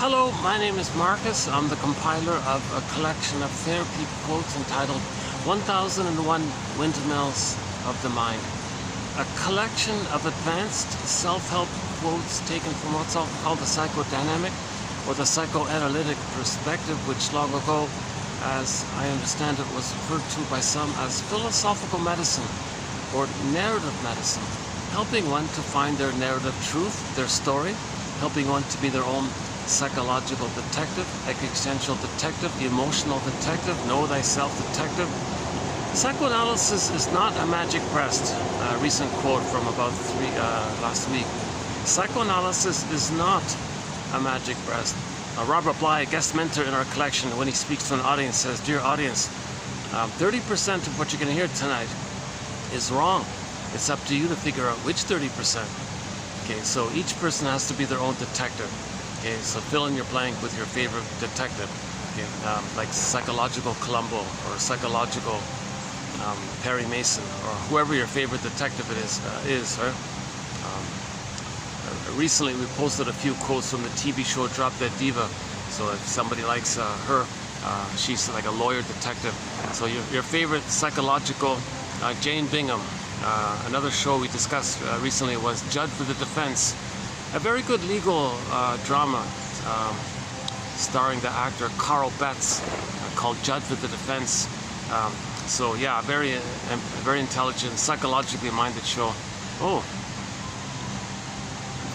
Hello, my name is Marcus. I'm the compiler of a collection of therapy quotes entitled 1001 Windmills of the Mind. A collection of advanced self-help quotes taken from what's called the psychodynamic or the psychoanalytic perspective, which long ago, as I understand it, was referred to by some as philosophical medicine or narrative medicine, helping one to find their narrative truth, their story, helping one to be their own psychological detective, existential detective, emotional detective, know thyself detective. Psychoanalysis is not a magic breast. A recent quote from about last week. Psychoanalysis is not a magic breast. Robert Bly, a guest mentor in our collection, when he speaks to an audience, says, "Dear audience, 30% of what you're going to hear tonight is wrong. It's up to you to figure out which 30%. Okay, so each person has to be their own detective. Okay, so fill in your blank with your favorite detective. Okay, like psychological Columbo or psychological Perry Mason or whoever your favorite detective it is, right? Recently, we posted a few quotes from the TV show Drop Dead Diva. So if somebody likes her, she's like a lawyer detective. So your favorite psychological Jane Bingham. Another show we discussed recently was Judge for the Defense. A very good legal drama starring the actor Carl Betts called Judge for the Defense. So yeah, very intelligent, psychologically minded show. Oh,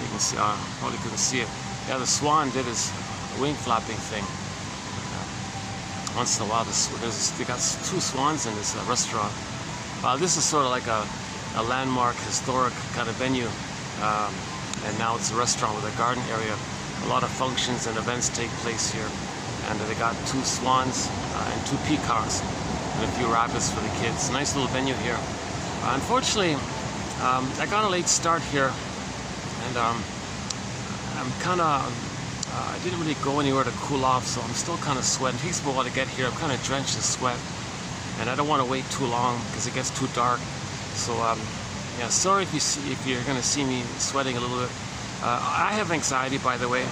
you can see, probably couldn't see it. Yeah, the swan did his wing flapping thing. Once in a while, they got two swans in this restaurant. This is sort of like a landmark, historic kind of venue. And now it's a restaurant with a garden area. A lot of functions and events take place here. And they got two swans and two peacocks and a few rabbits for the kids. Nice little venue here. Unfortunately, I got a late start here. And I'm kind of, I didn't really go anywhere to cool off, so I'm still kind of sweating. It takes me a while to get here. I'm kind of drenched in sweat. And I don't want to wait too long because it gets too dark. So yeah, sorry if you're going to see me sweating a little bit. I have anxiety, by the way.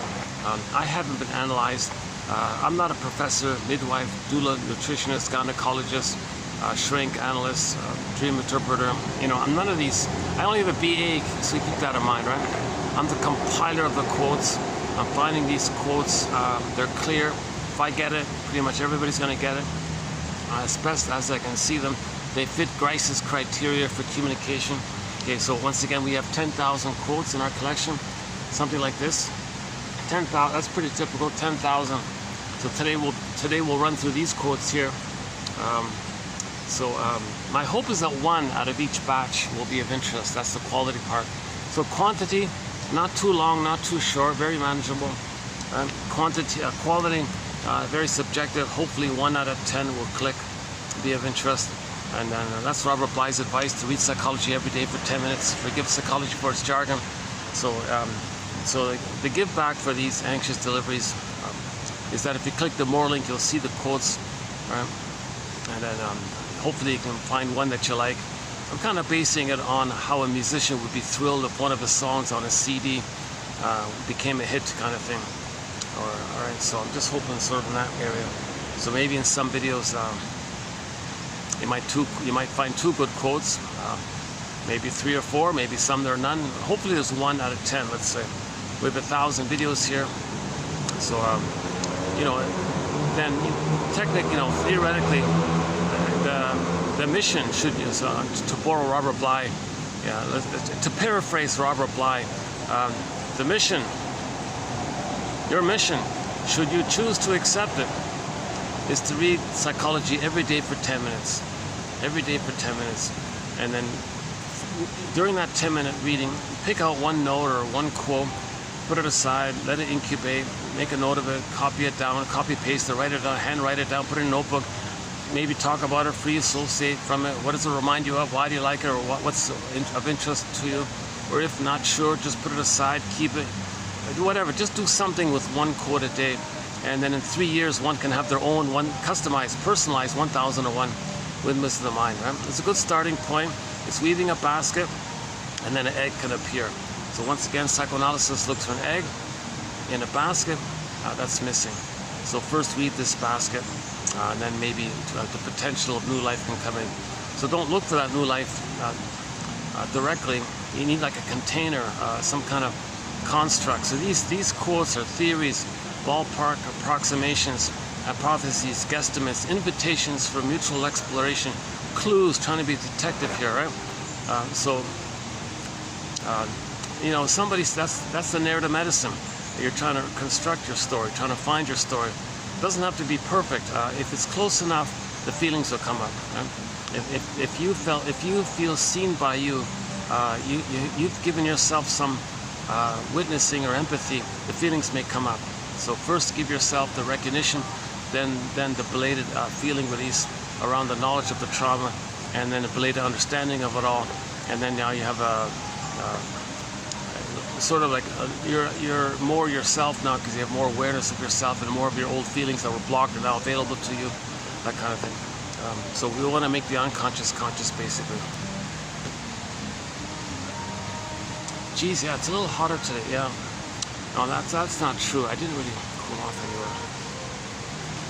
I haven't been analyzed. I'm not a professor, midwife, doula, nutritionist, gynecologist, shrink analyst, dream interpreter. You know, I'm none of these. I only have a BA, so you keep that in mind, right? I'm the compiler of the quotes. I'm finding these quotes. They're clear. If I get it, pretty much everybody's going to get it. As best as I can see them. They fit Grice's criteria for communication. Okay, so once again, we have 10,000 quotes in our collection, something like this. 10,000, that's pretty typical, 10,000. So today we'll run through these quotes here. My hope is that one out of each batch will be of interest. That's the quality part. So quantity, not too long, not too short, very manageable. Quality, very subjective. Hopefully 1 out of 10 will click, be of interest. And that's Robert Bly's advice, to read psychology every day for 10 minutes. Forgive psychology for its jargon. So the give back for these anxious deliveries is that if you click the more link, you'll see the quotes, right? And then hopefully you can find one that you like. I'm kind of basing it on how a musician would be thrilled if one of his songs on a CD became a hit, kind of thing. All right, so I'm just hoping sort of in that area. So maybe in some videos, you might find 2 good quotes, maybe 3 or 4, maybe some there are none. Hopefully there's 1 out of 10, let's say. We have 1,000 videos here. So, you know, then technically, you know, theoretically, the mission should be, to borrow Robert Bly, yeah, to paraphrase Robert Bly, the mission, your mission, should you choose to accept it, is to read psychology every day for 10 minutes. Every day for 10 minutes. And then during that 10-minute reading, pick out one note or one quote, put it aside, let it incubate, make a note of it, copy it down, copy paste it, write it down, handwrite it down, put it in a notebook, maybe talk about it, free associate from it. What does it remind you of? Why do you like it? Or what's of interest to you? Or if not sure, just put it aside, keep it, whatever. Just do something with one quote a day. And then in 3 years, one can have their own, one customized, personalized 1001 Windmills of the Mind, right? It's a good starting point. It's weaving a basket, and then an egg can appear. So once again, psychoanalysis looks for an egg in a basket. that's missing. So first weed this basket, and then maybe the potential of new life can come in. So don't look for that new life directly. You need like a container, some kind of construct. So these quotes are theories, ballpark approximations, hypotheses, guesstimates, invitations for mutual exploration, clues, trying to be a detective here, right? You know, that's the narrative medicine. You're trying to construct your story, trying to find your story. It doesn't have to be perfect. If it's close enough, the feelings will come up. Right? If you feel seen by you, you've given yourself some witnessing or empathy, the feelings may come up. So first give yourself the recognition, then the belated feeling release around the knowledge of the trauma, and then a belated understanding of it all, and then now you have a sort of like you're more yourself now because you have more awareness of yourself and more of your old feelings that were blocked are now available to you, that kind of thing. So we want to make the unconscious conscious, basically. Geez, yeah, it's a little hotter today. Yeah, no, that's not true. I didn't really cool off anywhere.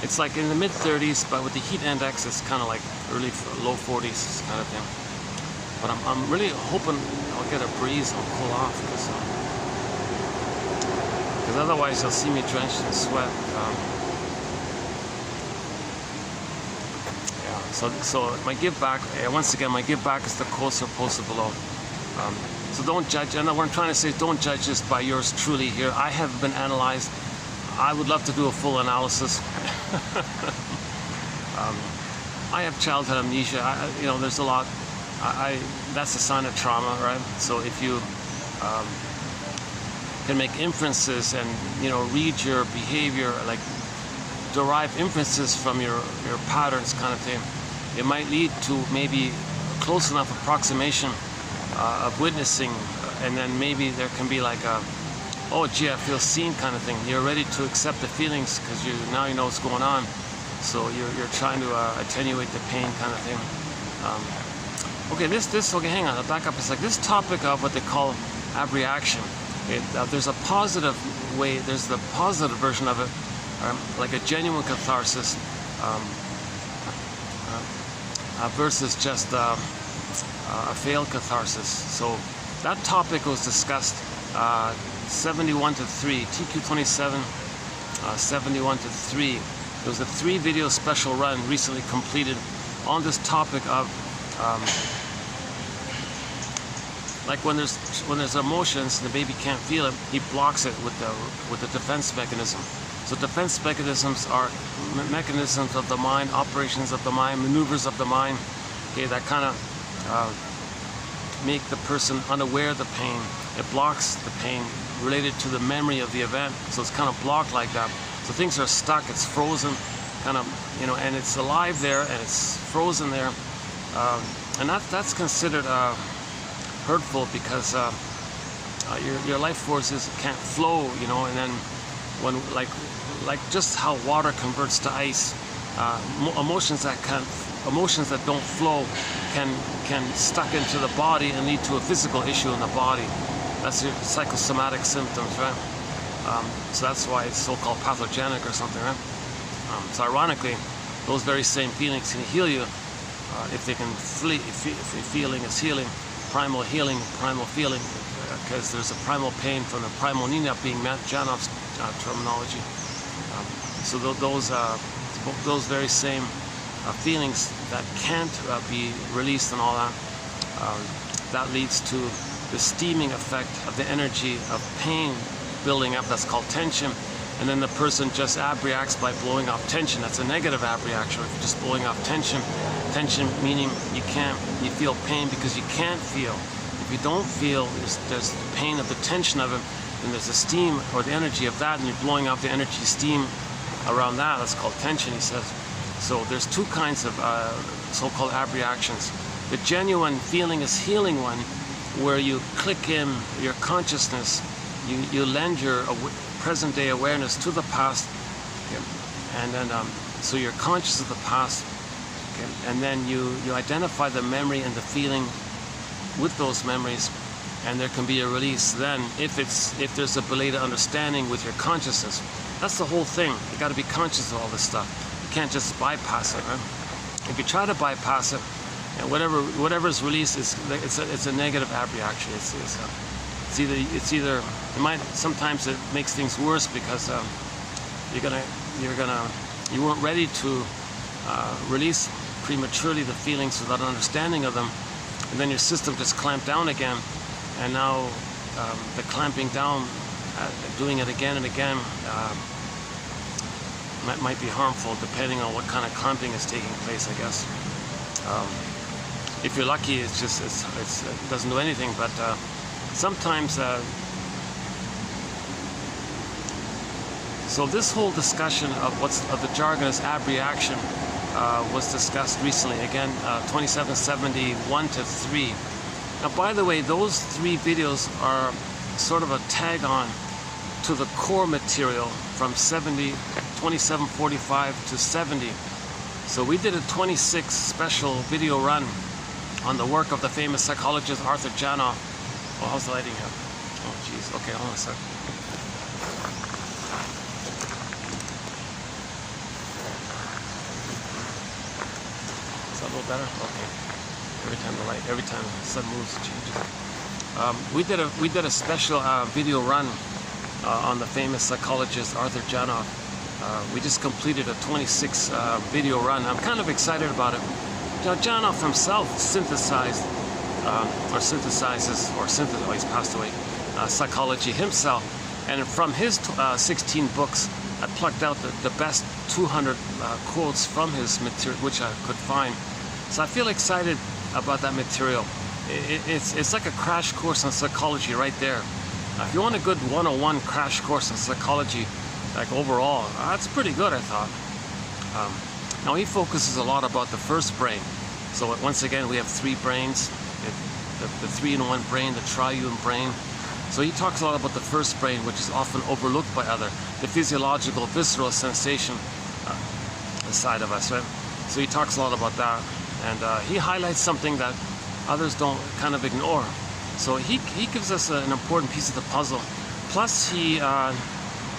It's like in the mid 30s, but with the heat index, it's kind of like low 40s kind of thing. But I'm really hoping I'll get a breeze, I'll cool off, because otherwise you'll see me drenched in sweat. Yeah, so my give back, once again, my give back is the quotes are posted below. So don't judge, and what I'm trying to say is don't judge this by yours truly here. I have been analyzed. I would love to do a full analysis. I have childhood amnesia. You know, there's a lot. That's a sign of trauma, right? So if you can make inferences and, you know, read your behavior, like derive inferences from your patterns kind of thing, it might lead to maybe a close enough approximation of witnessing, and then maybe there can be like a, oh gee, I feel seen kind of thing. You're ready to accept the feelings because now you know what's going on. So you're trying to attenuate the pain kind of thing. Okay, okay, hang on, I'll back up. It's like this topic of what they call abreaction. There's a positive way, there's the positive version of it, like a genuine catharsis, versus just a failed catharsis. So that topic was discussed 71 to 3, TQ27, 71 to 3. There was a 3-video special run recently completed on this topic of like when there's emotions and the baby can't feel it, he blocks it with the defense mechanism. So defense mechanisms are mechanisms of the mind, operations of the mind, maneuvers of the mind. Okay, that kind of make the person unaware of the pain. It blocks the pain related to the memory of the event. So it's kind of blocked like that. So things are stuck. It's frozen, kind of, you know, and it's alive there and it's frozen there, and that's considered hurtful because your life forces can't flow, you know. And then when like just how water converts to ice, emotions that don't flow can stuck into the body and lead to a physical issue in the body. That's your psychosomatic symptoms, right? So that's why it's so-called pathogenic or something, right? So ironically, those very same feelings can heal you if they can flee. If feeling is healing, primal feeling, because there's a primal pain from the primal need not being met, Janov's terminology. So those very same feelings that can't be released and all that, that leads to the steaming effect of the energy of pain building up. That's called tension. And then the person just abreacts by blowing off tension. That's a negative abreaction. If you're just blowing off tension meaning you feel pain because you can't feel. If you don't feel, there's the pain of the tension of it, then there's the steam or the energy of that, and you're blowing off the energy steam around that. That's called tension, he says. So there's two kinds of so-called abreactions. The genuine feeling is healing one, where you click in your consciousness, you lend your present-day awareness to the past, okay? And then so you're conscious of the past, okay? And then you identify the memory and the feeling with those memories, and there can be a release then if there's a belated understanding with your consciousness. That's the whole thing. You got to be conscious of all this stuff. You can't just bypass it, right? If you try to bypass it, and whatever is released it's a negative abreaction. It's either sometimes it makes things worse because you weren't ready to release prematurely the feelings without an understanding of them, and then your system just clamped down again, and now the clamping down, doing it again and again, might be harmful depending on what kind of clamping is taking place, I guess. If you're lucky, it doesn't do anything, but sometimes. So this whole discussion of the jargon as abreaction was discussed recently. Again, 2771 to 3. Now, by the way, those 3 videos are sort of a tag on to the core material from 2745 to 70. So we did a 26 special video run on the work of the famous psychologist Arthur Janoff. Oh, how's the lighting here? Oh, jeez. Okay, hold on a sec. Is that a little better? Okay. Every time the sun moves, it changes. We did a special video run on the famous psychologist Arthur Janoff. We just completed a 26 video run. I'm kind of excited about it. Now, Janoff himself synthesized, he's passed away, psychology himself. And from his 16 books, I plucked out the best 200 quotes from his material, which I could find. So I feel excited about that material. It's like a crash course on psychology right there. If you want a good 101 crash course on psychology, like overall, that's pretty good, I thought. Now he focuses a lot about the first brain. So once again, we have 3 brains, the 3-in-1 brain, the triune brain. So he talks a lot about the first brain, which is often overlooked by the physiological, visceral sensation side of us, right? So he talks a lot about that, and he highlights something that others don't kind of ignore. So he gives us an important piece of the puzzle. Plus he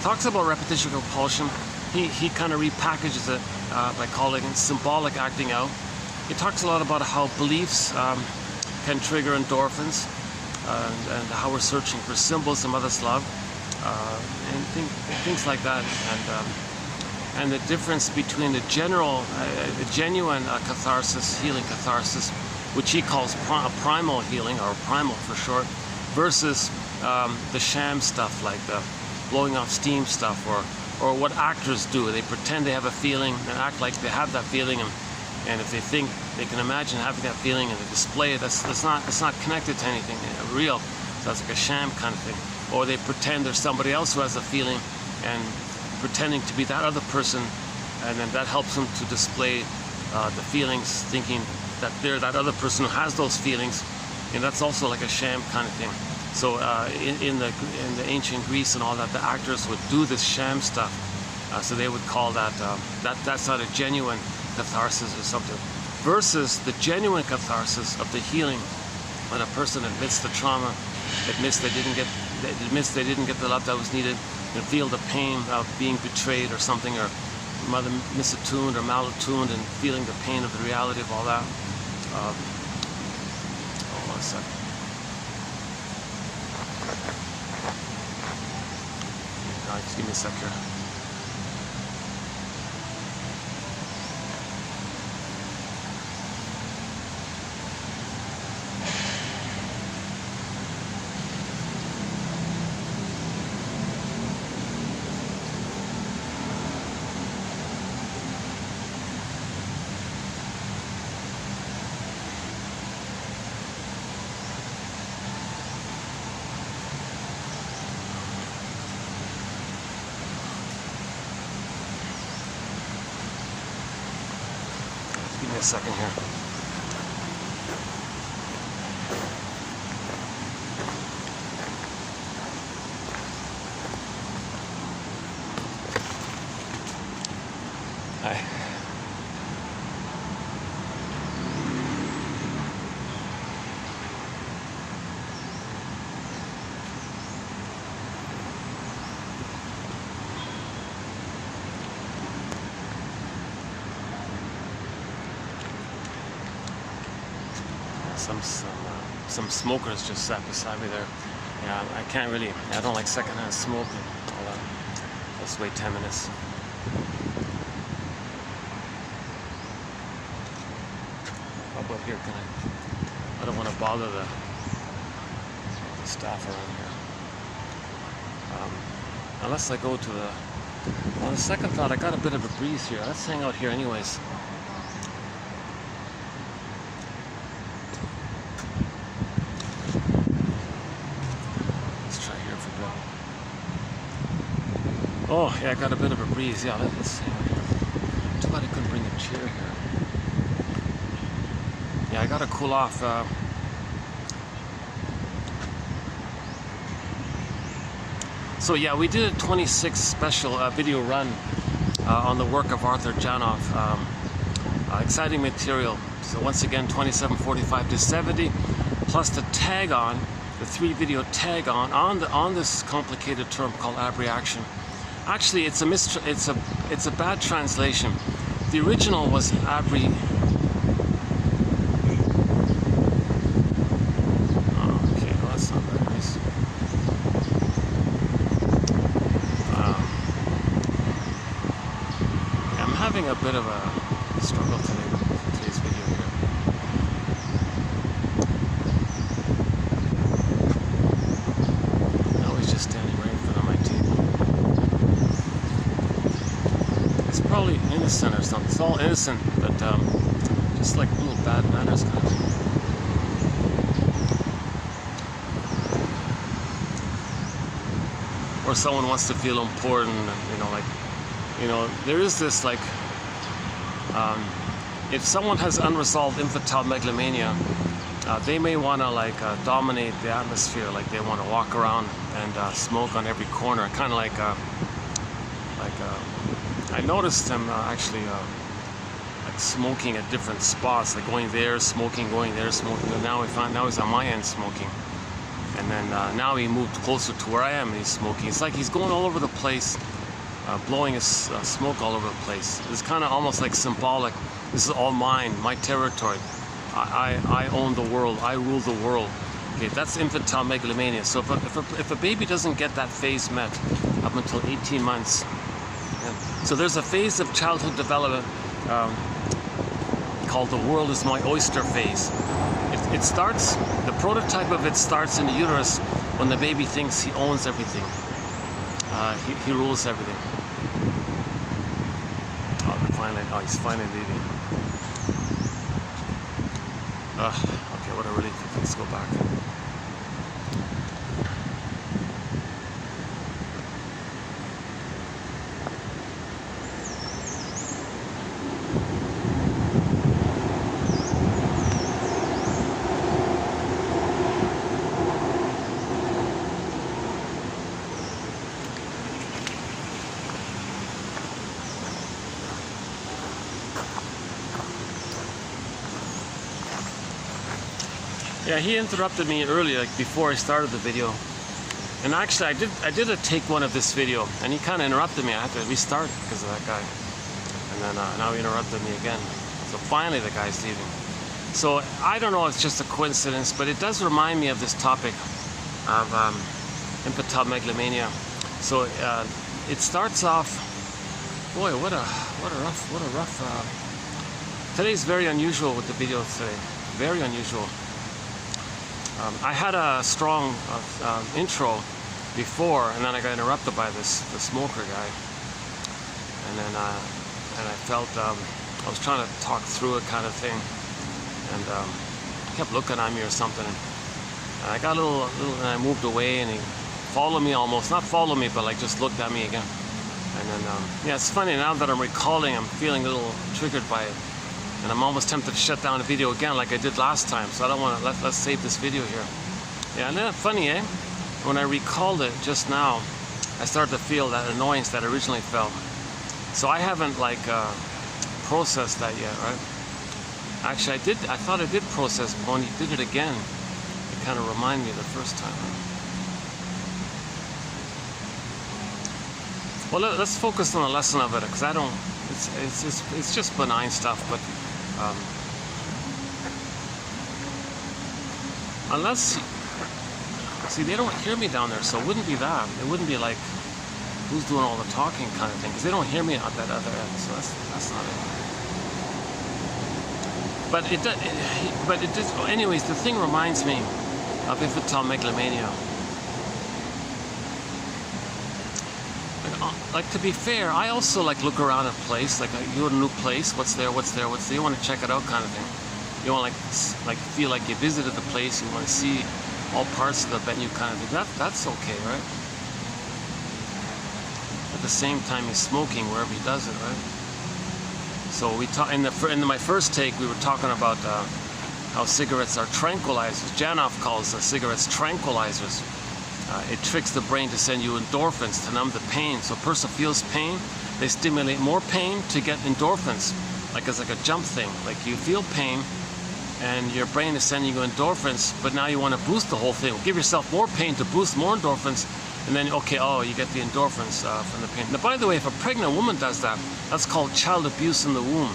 talks about repetition compulsion. He kind of repackages it by calling it symbolic acting out. He talks a lot about how beliefs can trigger endorphins, and how we're searching for symbols some others love, and things like that, and the difference between the genuine catharsis, healing catharsis, which he calls primal healing, or primal for short, versus the sham stuff, like the blowing off steam stuff, or what actors do. They pretend they have a feeling and act like they have that feeling, and if they think they can imagine having that feeling and they display it, it's not connected to anything real. So that's like a sham kind of thing. Or they pretend there's somebody else who has a feeling, and pretending to be that other person, and then that helps them to display the feelings, thinking that they're that other person who has those feelings, and that's also like a sham kind of thing. So in the ancient Greece and all that, the actors would do this sham stuff. So they would call that's not a genuine catharsis or something. Versus the genuine catharsis of the healing, when a person admits the trauma, admits they didn't get the love that was needed, and feel the pain of being betrayed or something, or mother misattuned or malattuned, and feeling the pain of the reality of all that. Hold on a second. Just give me a sec here. Give me a second here. Hi. some smokers just sat beside me there. Yeah, I don't like secondhand smoking. Let's wait 10 minutes. How about here? I don't want to bother the staff around here. Unless I go to on the second thought, I got a bit of a breeze here. Let's hang out here anyways. Let's try here for a bit. Oh, yeah, I got a bit of a breeze. Yeah, let's hang out here. Too bad I couldn't bring a chair here. Yeah, I gotta cool off. So yeah, we did a 26 special video run on the work of Arthur Janov. Exciting material. So once again, 2745 to 70, plus the tag on, the 3-video tag on this complicated term called abreaction. Actually, it's a bad translation. The original was abri. A bit of a struggle today with today's video here. Now he's just standing right in front of my table. It's probably innocent or something. It's all innocent, but just like little bad manners kind of. Or someone wants to feel important, and there is this like. If someone has unresolved infantile megalomania, they may want to dominate the atmosphere, like they want to walk around and smoke on every corner, kind of I noticed them actually like smoking at different spots, like going there, smoking, and now he's on my end smoking, and then now he moved closer to where I am and he's smoking. It's like he's going all over the place. Blowing his smoke all over the place. It's kind of almost like symbolic. This is all mine, my territory. I own the world. I rule the world. Okay, that's infantile megalomania. So if a baby doesn't get that phase met up until 18 months, so there's a phase of childhood development called the world is my oyster phase. It starts. The prototype of it starts in the uterus when the baby thinks he owns everything. He rules everything. He's finally leaving. Okay, what a relief. Let's go back. Yeah, he interrupted me earlier, like before I started the video. And actually, I did a take one of this video, and he kind of interrupted me. I had to restart because of that guy. And then now he interrupted me again. So finally, the guy's leaving. So I don't know if it's just a coincidence, but it does remind me of this topic of infantile megalomania. So it starts off. Boy, what a rough. Today's very unusual with the video today. Very unusual. I had a strong intro before, and then I got interrupted by the smoker guy, and then I felt I was trying to talk through it, kind of thing, and he kept looking at me or something, and I got a little, and I moved away, and he followed me almost, not followed me, but like just looked at me again, and then yeah, it's funny now that I'm recalling, I'm feeling a little triggered by it. And I'm almost tempted to shut down the video again like I did last time. So I don't want to, let's save this video here. Yeah, and then funny, eh? When I recalled it just now, I started to feel that annoyance that I originally felt. So I haven't processed that yet, right? Actually, I thought I did process, but when he did it again, it kind of reminded me of the first time. Well, let's focus on the lesson of it, because I don't, it's just benign stuff, but Unless, see, they don't hear me down there, so it wouldn't be that. It wouldn't be like, who's doing all the talking kind of thing, because they don't hear me at that other end, so that's not it. But it just, anyways, the thing reminds me of infantile megalomania. Like, to be fair, I also like look around a place, like you go to a new place, what's there, you want to check it out kind of thing. You want to like feel like you visited the place, you want to see all parts of the venue kind of thing. That's okay, right? At the same time, he's smoking wherever he does it, right? So we talk in my first take, we were talking about how cigarettes are tranquilizers. Janov calls cigarettes tranquilizers. It tricks the brain to send you endorphins to numb the pain. So a person feels pain, they stimulate more pain to get endorphins. Like it's like a jump thing. Like you feel pain, and your brain is sending you endorphins, but now you want to boost the whole thing. Give yourself more pain to boost more endorphins, and then, okay, oh, you get the endorphins from the pain. Now, by the way, if a pregnant woman does that, that's called child abuse in the womb.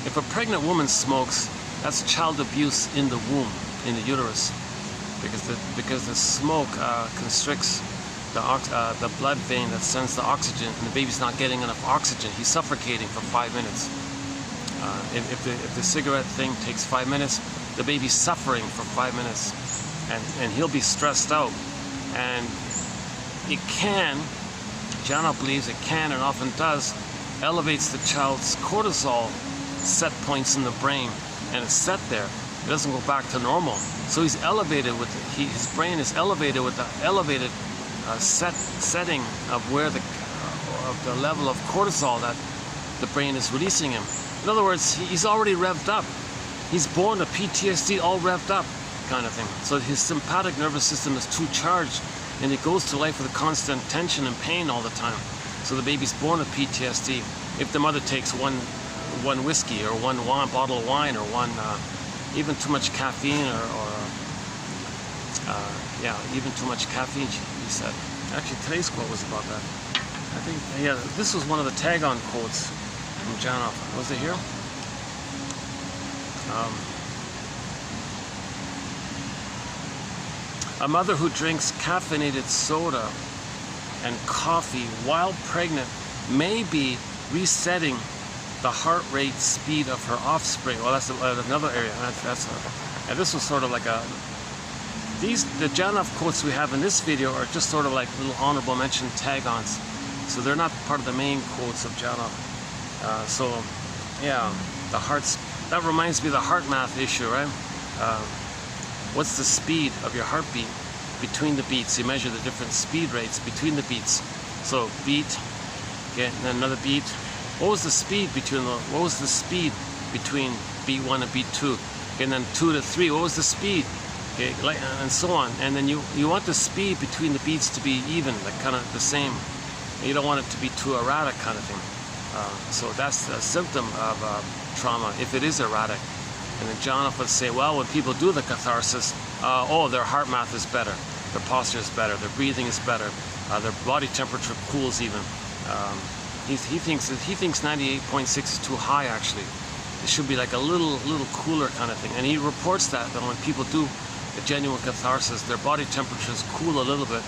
If a pregnant woman smokes, that's child abuse in the womb, in the uterus, because the smoke constricts the blood vein that sends the oxygen, and the baby's not getting enough oxygen. He's suffocating for 5 minutes. If the cigarette thing takes 5 minutes, the baby's suffering for 5 minutes, and he'll be stressed out. And it can, Jana believes it can and often does, elevates the child's cortisol set points in the brain, and it's set there. It doesn't go back to normal. So he's elevated with his brain is elevated with the elevated setting of where of the level of cortisol that the brain is releasing him. In other words, he's already revved up. He's born to PTSD all revved up, kind of thing. So his sympathetic nervous system is too charged, and he goes to life with a constant tension and pain all the time. So the baby's born with PTSD. If the mother takes one whiskey or one bottle of wine, or even too much caffeine, even too much caffeine, he said. Actually, today's quote was about that. I think, yeah, this was one of the tag-on quotes from Janov. Was it here? A mother who drinks caffeinated soda and coffee while pregnant may be resetting the heart rate speed of her offspring. Well, that's another area. And this was sort of like the Janov quotes we have in this video are just sort of like little honorable mention tag-ons. So they're not part of the main quotes of Janov. So, yeah, that reminds me of the heart math issue, right? What's the speed of your heartbeat between the beats? You measure the different speed rates between the beats. So beat, okay, and then another beat. What was the speed between beat 1 and beat 2? Okay, and then 2 to 3. What was the speed? Okay, and so on. And then you want the speed between the beats to be even, like kind of the same. You don't want it to be too erratic, kind of thing. So that's a symptom of trauma if it is erratic. And then Janov would say, well, when people do the catharsis, their heart math is better, their posture is better, their breathing is better, their body temperature cools even. He thinks 98.6 is too high, actually. It should be like a little cooler kind of thing. And he reports that when people do a genuine catharsis, their body temperatures cool a little bit.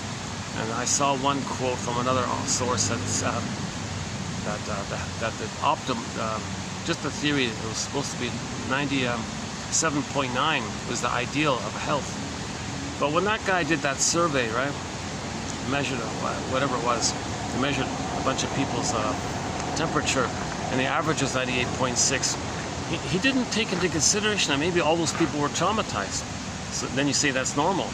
And I saw one quote from another source that the just the theory, it was supposed to be 97.9 was the ideal of health. But when that guy did that survey, right, measured whatever it was, he measured a bunch of people's temperature, and the average was 98.6. He didn't take into consideration that maybe all those people were traumatized. So then you say that's normal,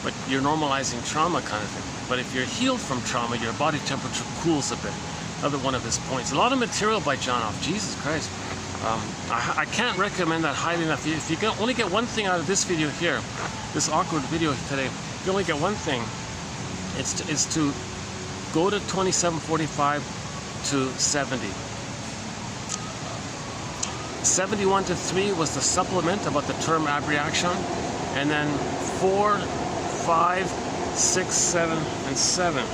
but you're normalizing trauma kind of thing. But if you're healed from trauma, your body temperature cools a bit. Another one of his points. A lot of material by Janov. Jesus Christ. I can't recommend that highly enough. If you can only get one thing out of this video here, this awkward video today, if you only get one thing, it's to go to 2745 to 70. 71 to 3 was the supplement about the term abreaction, and then 4, 5, 6, 7, and 7.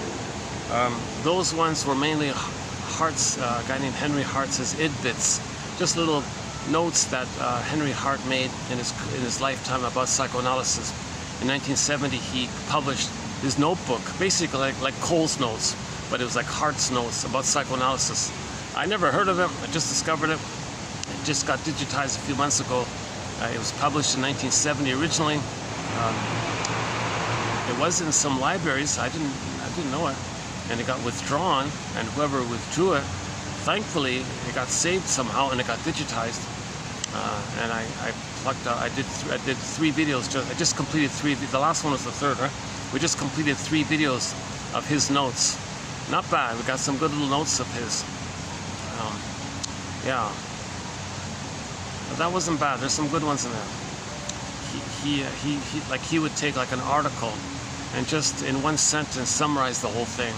Those ones were mainly Hart's, a guy named Henry Hart's idbits, just little notes that Henry Hart made in his lifetime about psychoanalysis. in 1970 he published his notebook, basically like Cole's notes, but it was like Hart's notes about psychoanalysis. I never heard of him. I just discovered it. It just got digitized a few months ago. It was published in 1970 originally. It was in some libraries. I didn't know it, and it got withdrawn. And whoever withdrew it, thankfully, it got saved somehow, and it got digitized. And I plucked out. I did 3 videos. I just completed 3. The last one was the 3rd, right? We just completed 3 videos of his notes. Not bad. We got some good little notes of his. Yeah. But that wasn't bad. There's some good ones in there. He would take like an article and just in one sentence summarize the whole thing.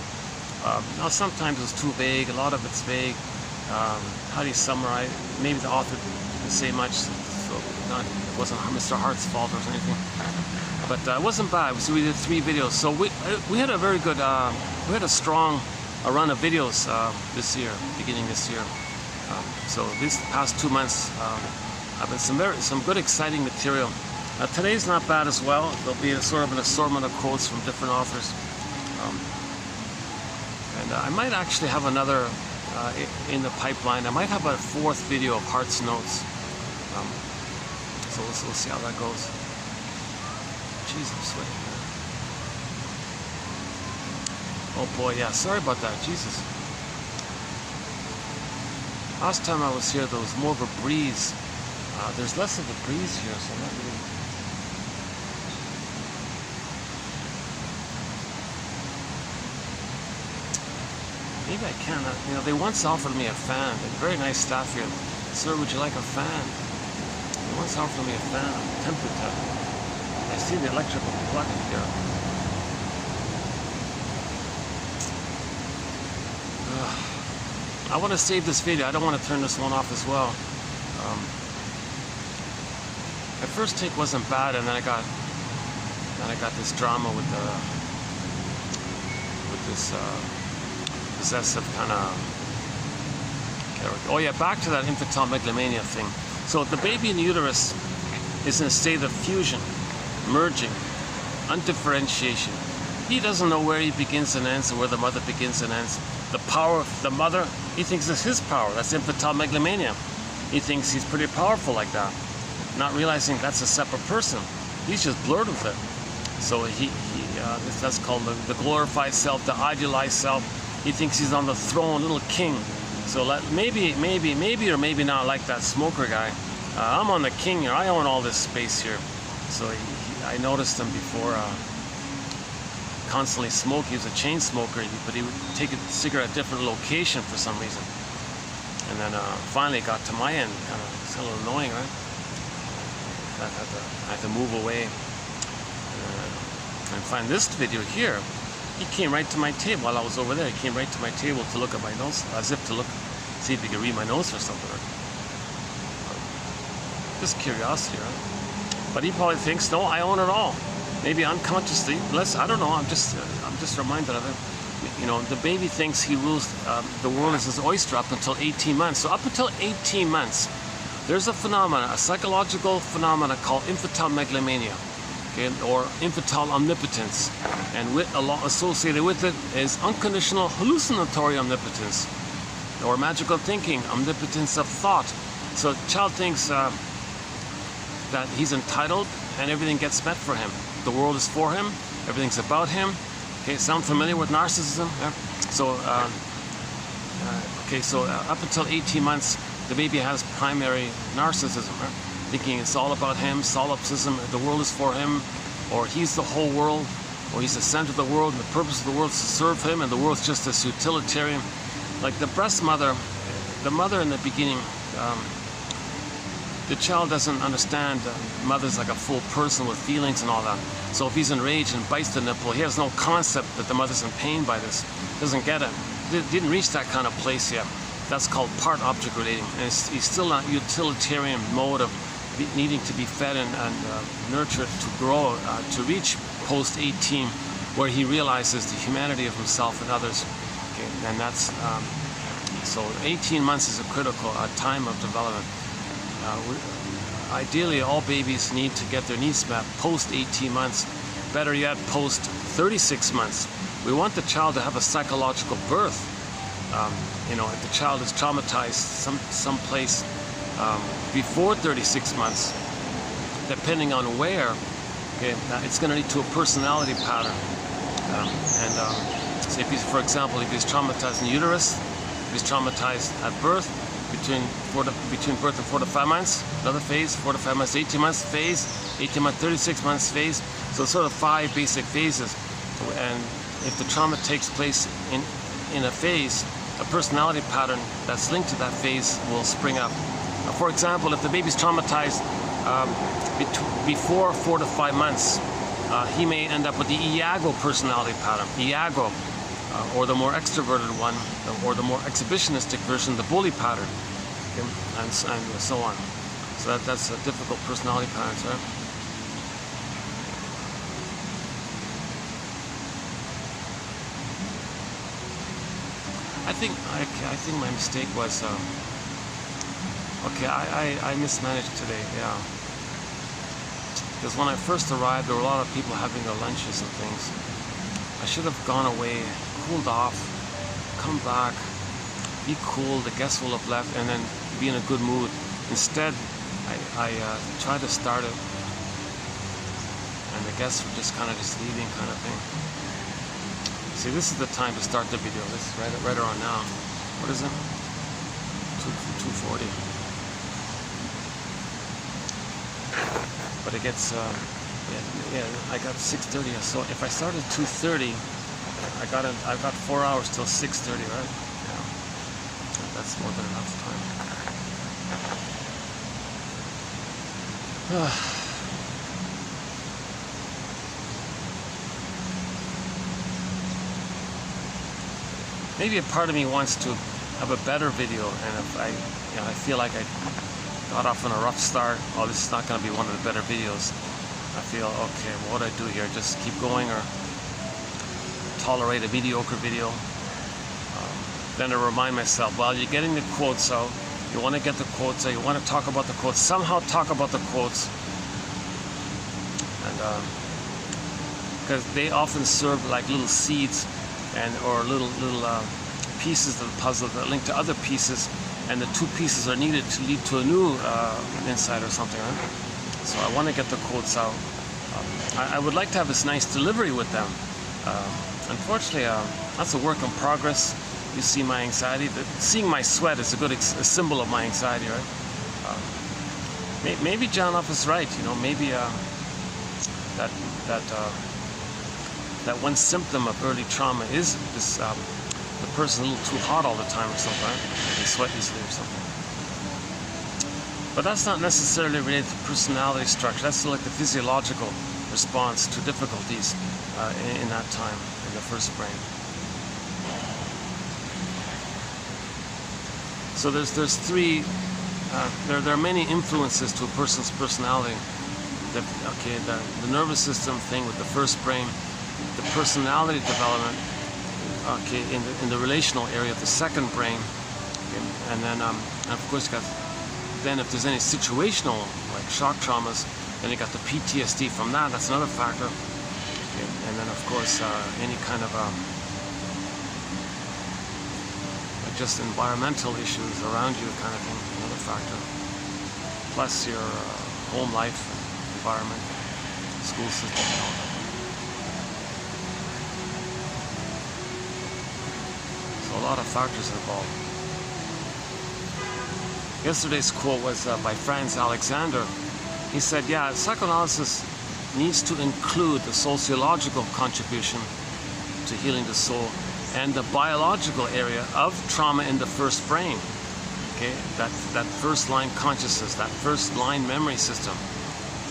Now sometimes it's too vague. A lot of it's vague. How do you summarize? Maybe the author didn't say much, so it wasn't Mr. Hart's fault or anything. But it wasn't bad. So we did 3 videos. So we had a very good, we had a strong run of videos this year, beginning this year. So these past 2 months, I've been some good, exciting material. Today's not bad as well. There'll be a sort of an assortment of quotes from different authors. And I might actually have another in the pipeline. I might have a 4th video of Hart's notes. So we'll see how that goes. Jeez, I'm sweating. Oh boy, yeah, sorry about that, Jesus. Last time I was here, there was more of a breeze. There's less of a breeze here, so I'm not really... Maybe I can. You know, they once offered me a fan. Very nice staff here. Sir, would you like a fan? They once offered me a fan. I'm tempted to. I see the electrical plug here. I want to save this video. I don't want to turn this one off as well. My first take wasn't bad, and then I got this drama with this possessive kind of character. Oh yeah, back to that infantile megalomania thing. So the baby in the uterus is in a state of fusion, merging, undifferentiation. He doesn't know where he begins and ends, or where the mother begins and ends. The power of the mother, he thinks it's his power. That's infantile megalomania. He thinks he's pretty powerful like that, not realizing that's a separate person. He's just blurred with it. So that's called the glorified self, the idealized self. He thinks he's on the throne, little king. So maybe or maybe not, like that smoker guy. I'm on the king here. I own all this space here. So I noticed him before. Constantly smoke. He was a chain smoker, but he would take a cigarette at a different location for some reason. And then finally it got to my end. It's a little annoying, right? I had to move away and find this video here. He came right to my table while I was over there. He came right to my table to look at my notes, as if to look, see if he could read my notes or something. Just curiosity, right? But he probably thinks, no, I own it all. Maybe unconsciously, I don't know. I'm just reminded of it. You know, the baby thinks he rules the world as his oyster up until 18 months. So up until 18 months, there's a phenomenon, a psychological phenomenon called infantile megalomania, okay, or infantile omnipotence. And associated with it is unconditional hallucinatory omnipotence, or magical thinking, omnipotence of thought. So the child thinks that he's entitled and everything gets met for him. The world is for him, everything's about him. Okay, sound familiar with narcissism? Yeah. So, up until 18 months, the baby has primary narcissism, right? Thinking it's all about him, solipsism, the world is for him, or he's the whole world, or he's the center of the world, and the purpose of the world is to serve him, and the world's just this utilitarian. Like the breast mother, the mother in the beginning, the child doesn't understand mother's like a full person with feelings and all that. So if he's enraged and bites the nipple, he has no concept that the mother's in pain by this. Doesn't get it. Didn't reach that kind of place yet. That's called part object relating. And he's still not utilitarian mode of needing to be fed and nurtured to grow, to reach post 18, where he realizes the humanity of himself and others. Okay, and that's so 18 months is a critical time of development. ideally all babies need to get their needs met post 18 months, better yet post 36 months. We want the child to have a psychological birth. You know, if the child is traumatized someplace before 36 months, depending on where, okay, it's going to lead to a personality pattern. So if he's, for example, if he's traumatized in uterus, if he's traumatized at birth, between birth and 4 to 5 months, another phase, 4 to 5 months, 18 months phase, 18 months, 36 months phase. So it's sort of 5 basic phases. And if the trauma takes place in a phase, a personality pattern that's linked to that phase will spring up. For example, if the baby's traumatized before 4 to 5 months, he may end up with the Iago personality pattern, Iago, or the more extroverted one, or the more exhibitionistic version, the bully pattern, okay? and so on. So that's a difficult personality pattern, right? I think my mistake was okay. I mismanaged today, yeah. Because when I first arrived, there were a lot of people having their lunches and things. I should have gone away, cooled off, come back, be cool. The guests will have left, and then be in a good mood. Instead, I tried to start it, and the guests were just kind of leaving, kind of thing. See, this is the time to start the video. This is right around now. What is it? 2:40. But it gets, yeah, I got 6:30. So if I started 2:30, I've got 4 hours till 6:30, right? Yeah, that's more than enough time. Maybe a part of me wants to have a better video, and if I feel like I got off on a rough start, oh, this is not going to be one of the better videos. I feel, okay, well, what do I do here? Just keep going, or tolerate a mediocre video? Then I remind myself, well, you're getting the quotes out. You want to get the quotes out. You want to talk about the quotes. Somehow talk about the quotes. And because they often serve like little seeds, or little pieces of the puzzle that link to other pieces, and the 2 pieces are needed to lead to a new insight or something, right? So I want to get the quotes out. I would like to have this nice delivery with them. Unfortunately, that's a work in progress. You see my anxiety. Seeing my sweat is a symbol of my anxiety, right? Maybe John Off is right. You know, maybe that one symptom of early trauma is this, the person a little too hot all the time or something, right? They sweat easily or something. But that's not necessarily related to personality structure. That's like the physiological response to difficulties in that time, in the first brain. So there's 3, there are many influences to a person's personality. The nervous system thing with the first brain, the personality development, okay, in the relational area of the second brain, okay, and then of course then if there's any situational like shock traumas, then you got the PTSD from that. That's another factor, okay, and then of course any kind of like just environmental issues around you, kind of thing, another factor. Plus your home life, environment, school system, and all that. A lot of factors involved. Yesterday's quote was by Franz Alexander. He said, yeah, psychoanalysis needs to include the sociological contribution to healing the soul and the biological area of trauma in the first brain. Okay, that first line consciousness, that first line memory system.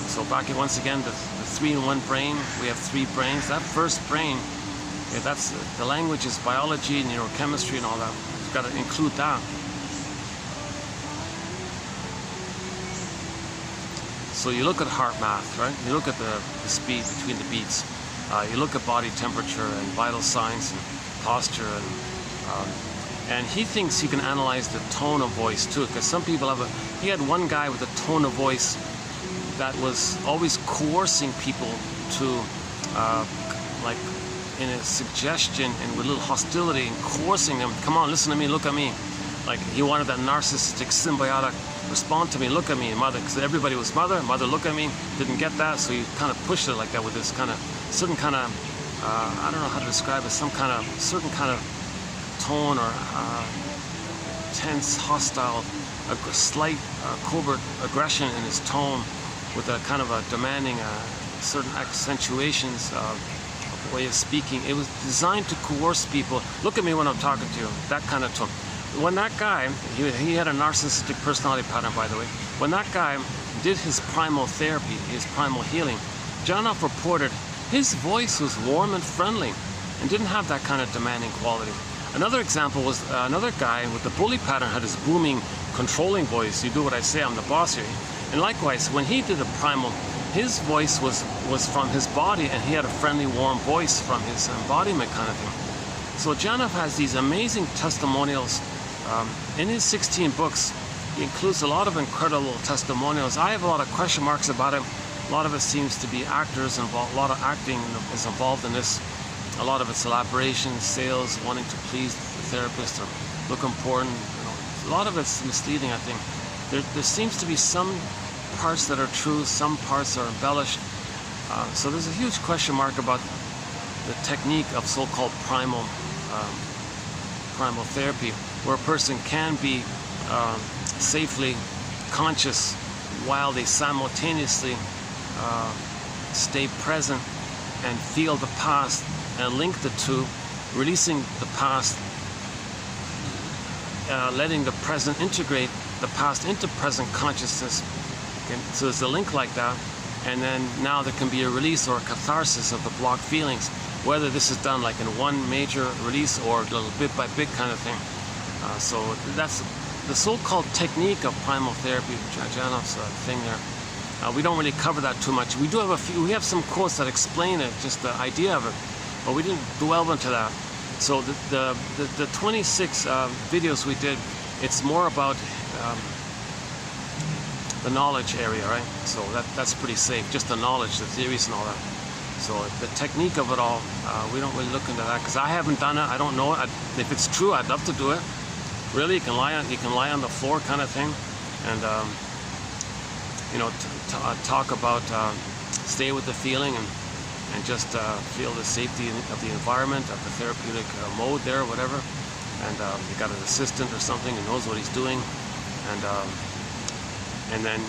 So back in, once again, the 3-in-1 brain, we have 3 brains. That first brain, yeah, that's the language is biology, neurochemistry, and all that. You've got to include that. So you look at heart math, right? You look at the speed between the beats. You look at body temperature and vital signs and posture, and he thinks he can analyze the tone of voice too. Because some people have he had one guy with a tone of voice that was always coercing people to, like, in a suggestion and with a little hostility and coercing them. Come on, listen to me, look at me. Like he wanted that narcissistic symbiotic respond to me, look at me, mother, because everybody was mother, look at me, didn't get that, so he kind of pushed it like that with this kind of, certain kind of, I don't know how to describe it, some kind of, certain kind of tone or tense, hostile, a slight covert aggression in his tone with a kind of a demanding, certain accentuations of way of speaking. It was designed to coerce people. Look at me when I'm talking to you, that kind of tone. When that guy, he had a narcissistic personality pattern, by the way. When that guy did his primal therapy, his primal healing, Janoff reported his voice was warm and friendly and didn't have that kind of demanding quality. Another example was another guy with the bully pattern had his booming, controlling voice. You do what I say, I'm the boss here. And likewise, when he did a primal, his voice was from his body, and he had a friendly, warm voice from his embodiment kind of thing. So Janoff has these amazing testimonials. In his 16 books, he includes a lot of incredible testimonials. I have a lot of question marks about him. A lot of it seems to be actors involved. A lot of acting is involved in this. A lot of it's elaboration, sales, wanting to please the therapist or look important. You know, a lot of it's misleading, I think. There seems to be some parts that are true, some parts are embellished. So there's a huge question mark about the technique of so-called primal therapy, where a person can be safely conscious while they simultaneously stay present and feel the past and link the two, releasing the past, letting the present integrate the past into present consciousness. Okay? So there's a link like that, and then now there can be a release or a catharsis of the blocked feelings, whether this is done like in one major release or a little bit by bit kind of thing. So that's the so-called technique of primal therapy, Janoff's thing there. We don't really cover that too much. We do have we have some quotes that explain it, just the idea of it, but we didn't delve into that. So the 26 videos we did, it's more about the knowledge area, right? So that's pretty safe, just the knowledge, the theories and all that. So the technique of it all, we don't really look into that because I haven't done it. I don't know it. If it's true, I'd love to do it. Really, you can lie on the floor kind of thing, and you know, talk about stay with the feeling and just feel the safety of the environment, of the therapeutic mode there, or whatever. And you got an assistant or something who knows what he's doing, and then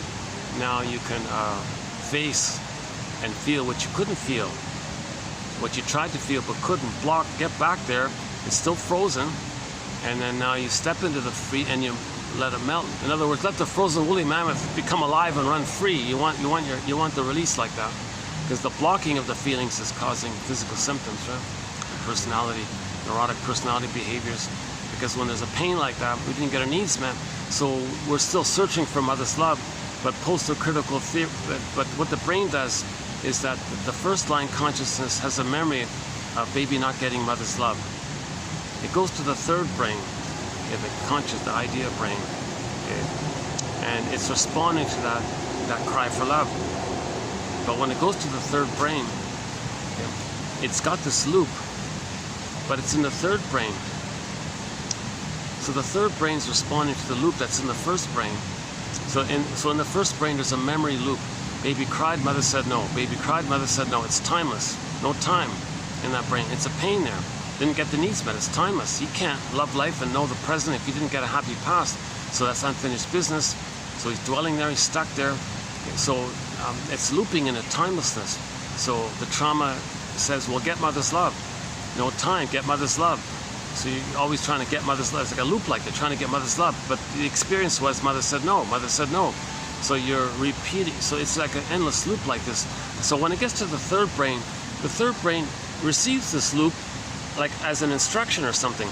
now you can face and feel what you couldn't feel, what you tried to feel but couldn't. Block, get back there. It's still frozen, and then now you step into the free and you let it melt. In other words, let the frozen woolly mammoth become alive and run free. You want the release like that, because the blocking of the feelings is causing physical symptoms, right? Personality, neurotic personality behaviors. Because when there's a pain like that, we didn't get our needs met, so we're still searching for mother's love. But post-critical theory, but what the brain does is that the first line consciousness has a memory of baby not getting mother's love. It goes to the third brain, the idea brain, and it's responding to that cry for love. But when it goes to the third brain, it's got this loop, but it's in the third brain. So the third brain's responding to the loop that's in the first brain. So in the first brain, there's a memory loop. Baby cried, mother said no. Baby cried, mother said no. It's timeless. No time in that brain. It's a pain there. Didn't get the needs met. It's timeless. You can't love life and know the present if you didn't get a happy past. So that's unfinished business. So he's dwelling there. He's stuck there. So it's looping in a timelessness. So the trauma says, well, get mother's love. No time. Get mother's love. So you're always trying to get mother's love. It's like a loop, like they're trying to get mother's love. But the experience was mother said no. Mother said no. So you're repeating. So it's like an endless loop like this. So when it gets to the third brain receives this loop like as an instruction or something.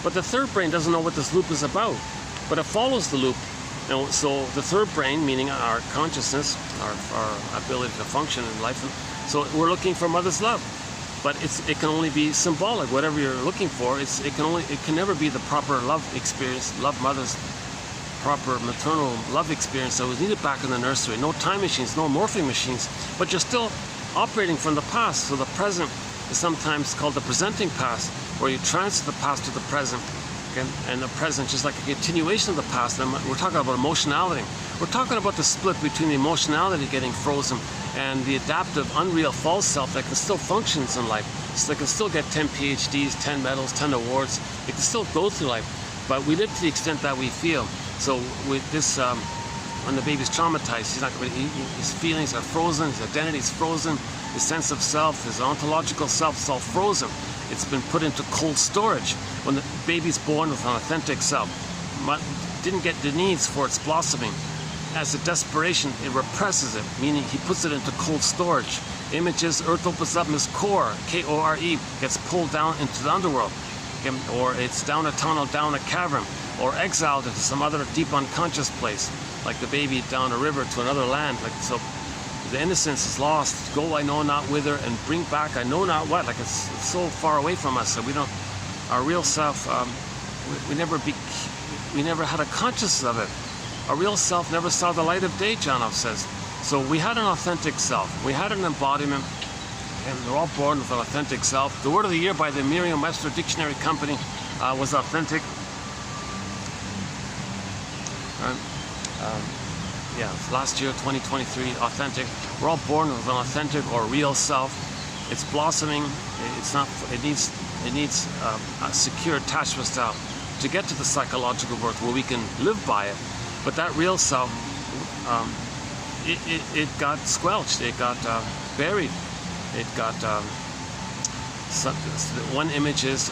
But the third brain doesn't know what this loop is about. But it follows the loop. And so the third brain, meaning our consciousness, our ability to function in life. So we're looking for mother's love. But it can only be symbolic. Whatever you're looking for, it can never be the proper love experience. Love mother's proper maternal love experience that was needed back in the nursery. No time machines, no morphing machines, but you're still operating from the past. So the present is sometimes called the presenting past, where you transfer the past to the present, okay? And the present just like a continuation of the past. And we're talking about emotionality. We're talking about the split between the emotionality getting frozen and the adaptive, unreal, false self that can still function in life. So they can still get 10 PhDs, 10 medals, 10 awards. They can still go through life, but we live to the extent that we feel. So with this, when the baby's traumatized, his feelings are frozen, his identity is frozen, his sense of self, his ontological self is all frozen. It's been put into cold storage. When the baby's born with an authentic self, didn't get the needs for its blossoming. As a desperation, it represses it, meaning he puts it into cold storage. Images, earth opens up in his core, K-O-R-E, gets pulled down into the underworld, or it's down a tunnel, down a cavern, or exiled into some other deep unconscious place, like the baby down a river to another land. Like, so the innocence is lost. Go I know not whither, and bring back I know not what. Like it's so far away from us that we don't, our real self, we never had a consciousness of it. Our real self never saw the light of day, Janov says. So we had an authentic self. We had an embodiment, and they're all born with an authentic self. The word of the year by the Merriam-Webster Dictionary Company was authentic. Last year, 2023, authentic. We're all born with an authentic or real self. It's blossoming. It's not. It needs a secure attachment style to get to the psychological birth where we can live by it. But that real self, it got squelched. It got buried. It got. One image is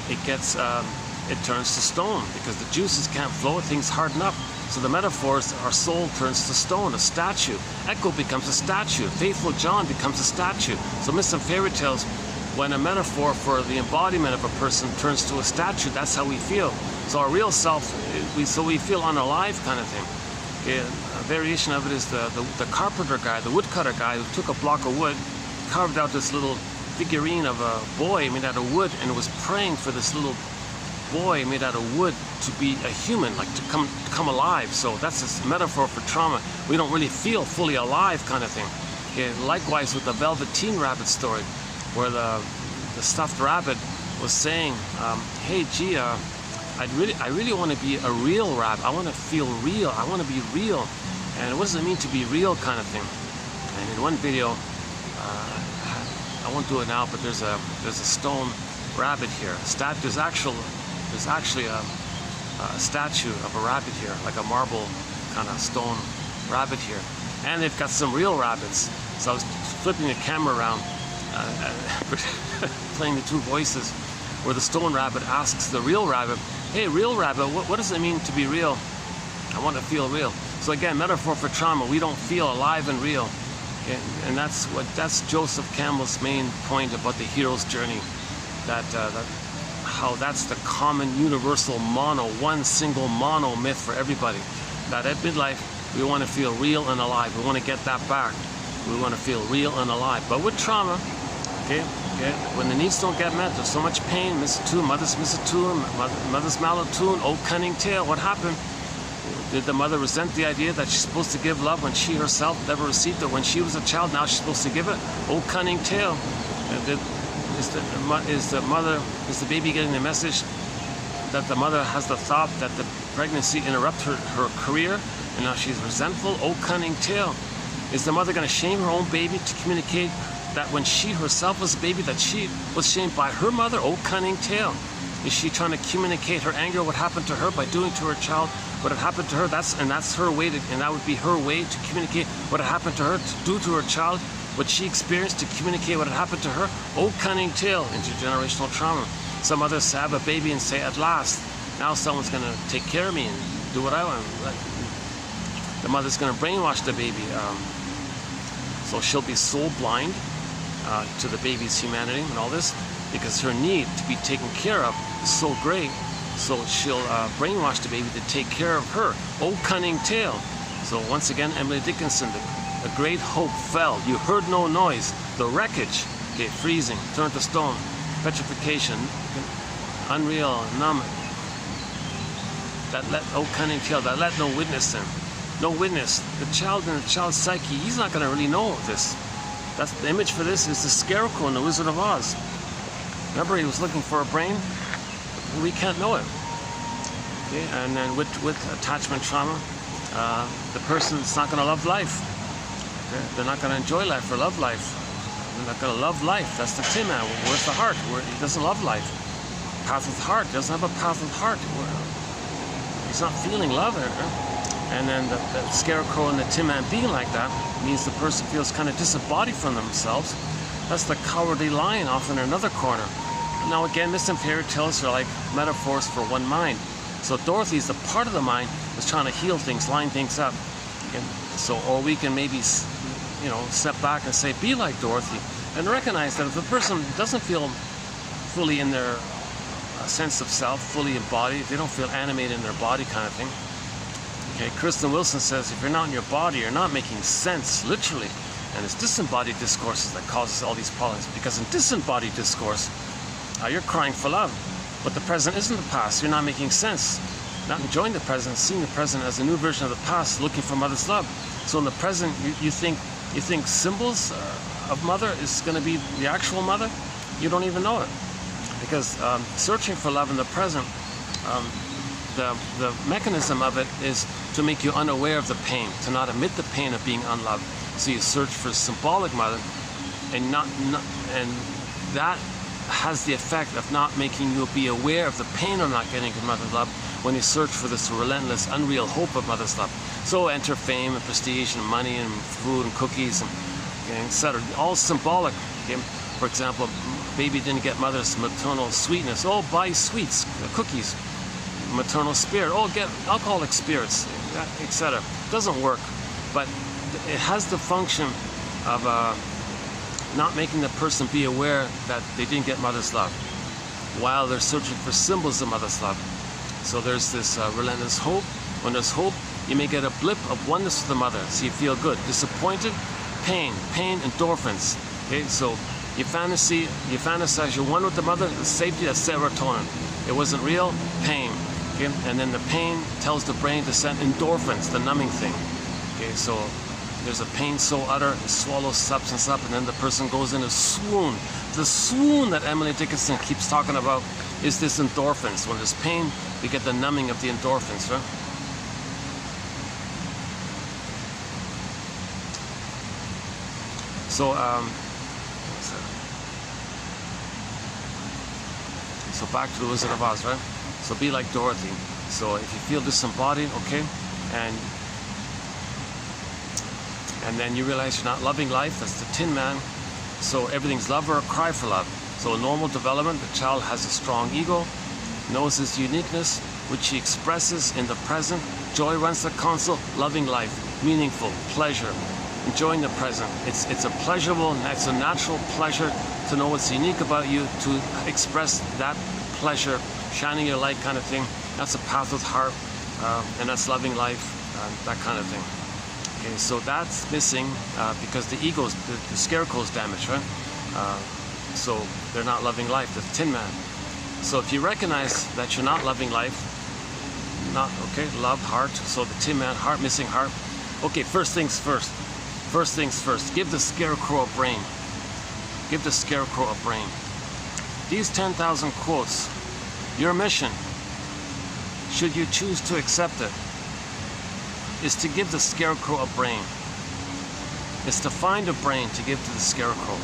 it turns to stone because the juices can't flow. Things harden up. So the metaphor is our soul turns to stone, a statue. Echo becomes a statue. Faithful John becomes a statue. So myths and fairy tales, when a metaphor for the embodiment of a person turns to a statue, that's how we feel. So our real self, we feel unalive kind of thing. A variation of it is the carpenter guy, the woodcutter guy who took a block of wood, carved out this little figurine of a boy made out of wood, and was praying for this little boy made out of wood to be a human, like to come alive. So that's a metaphor for trauma. We don't really feel fully alive kind of thing. Okay, likewise with the Velveteen Rabbit story, where the stuffed rabbit was saying, hey gee, I really want to be a real rabbit. I want to feel real. I want to be real. And what does it mean to be real kind of thing? And in one video, I won't do it now, but there's a stone rabbit here. There's actually a statue of a rabbit here, like a marble kind of stone rabbit here. And they've got some real rabbits. So I was flipping the camera around, playing the two voices, where the stone rabbit asks the real rabbit, hey, real rabbit, what does it mean to be real? I want to feel real. So again, metaphor for trauma. We don't feel alive and real. And that's Joseph Campbell's main point about the hero's journey. How that's the common, universal one single mono myth for everybody. That at midlife, we want to feel real and alive. We want to get that back. We want to feel real and alive. But with trauma, okay, when the needs don't get met, there's so much pain. Mother's misattuned, mother's malattuned, oh cunning tale. What happened? Did the mother resent the idea that she's supposed to give love when she herself never received it? When she was a child, now she's supposed to give it? Oh cunning tale. Is the baby getting the message that the mother has the thought that the pregnancy interrupts her career, and now she's resentful? Oh cunning tale. Is the mother going to shame her own baby to communicate that when she herself was a baby, that she was shamed by her mother? Oh cunning tale. Is she trying to communicate her anger, what happened to her, by doing to her child what had happened to her? That's her way and that would be her way to communicate what had happened to her, to do to her child what she experienced, to communicate what had happened to her. Oh cunning tale, intergenerational trauma. Some mothers have a baby and say, at last, now someone's going to take care of me and do what I want. The mother's going to brainwash the baby. So she'll be soul blind to the baby's humanity and all this, because her need to be taken care of is so great. So she'll brainwash the baby to take care of her. Oh cunning tale. So once again, Emily Dickinson, a great hope fell. You heard no noise. The wreckage, okay, freezing, turned to stone, petrification, unreal, numb. that let no cunning tale, that let no witness in. No witness. The child in the child's psyche, he's not going to really know this. That's the image for this is the Scarecrow in the Wizard of Oz. Remember, he was looking for a brain. We can't know it. Okay? And then with attachment trauma, the person's not going to love life. Okay? They're not going to enjoy life or love life. They're not going to love life. That's the Tin Man. Where's the heart? He doesn't love life. Path with heart. He doesn't have a path with heart. He's not feeling love. And then the Scarecrow and the Tin Man being like that means the person feels kind of disembodied from themselves. That's the Cowardly Lion off in another corner. Now again, myths and fairy tales are like metaphors for one mind. So Dorothy's the part of the mind that's trying to heal things, line things up. And so, or we can maybe, step back and say, be like Dorothy, and recognize that if the person doesn't feel fully in their sense of self, fully embodied, they don't feel animated in their body kind of thing. Okay, Kristen Wilson says, if you're not in your body, you're not making sense, literally. And it's disembodied discourses that causes all these problems. Because in disembodied discourse, you're crying for love. But the present isn't the past. You're not making sense. Not enjoying the present, seeing the present as a new version of the past, looking for mother's love. So in the present, you think symbols of mother is going to be the actual mother? You don't even know it. Because searching for love in the present, the mechanism of it is to make you unaware of the pain, to not admit the pain of being unloved. So you search for symbolic mother, and that has the effect of not making you be aware of the pain of not getting mother's love when you search for this relentless, unreal hope of mother's love. So enter fame and prestige and money and food and cookies and etc. All symbolic. Okay? For example, baby didn't get mother's maternal sweetness. Oh, buy sweets, cookies. Maternal spirit. Oh, get alcoholic spirits, etc. Doesn't work, but it has the function of not making the person be aware that they didn't get mother's love while they're searching for symbols of mother's love. So there's this relentless hope. When there's hope, you may get a blip of oneness with the mother, so you feel good. Disappointed, pain, endorphins. Okay, so you fantasize you're one with the mother, the safety, that's serotonin. It wasn't real, pain. Okay, and then the pain tells the brain to send endorphins, the numbing thing. Okay, so there's a pain so utter, it swallows substance up, and then the person goes in a swoon. The swoon that Emily Dickinson keeps talking about is this endorphins. When there's pain, we get the numbing of the endorphins, right? So, so back to the Wizard of Oz, right? So be like Dorothy. So if you feel disembodied, okay, and then you realize you're not loving life, that's the Tin Man. So everything's love or a cry for love. So in normal development, the child has a strong ego, knows his uniqueness, which he expresses in the present. Joy runs the console, loving life, meaningful, pleasure, enjoying the present. It's a pleasurable, it's a natural pleasure to know what's unique about you, to express that pleasure, shining your light kind of thing. That's a path with heart, and that's loving life, that kind of thing. Okay, so that's missing because the ego's, the Scarecrow's damaged, right? So they're not loving life, the Tin Man. So if you recognize that you're not loving life, love, heart, so the Tin Man, heart, missing heart. Okay, first things first. First things first, give the Scarecrow a brain. Give the Scarecrow a brain. These 10,000 quotes, your mission, should you choose to accept it, is to give the Scarecrow a brain. It's to find a brain to give to the Scarecrow.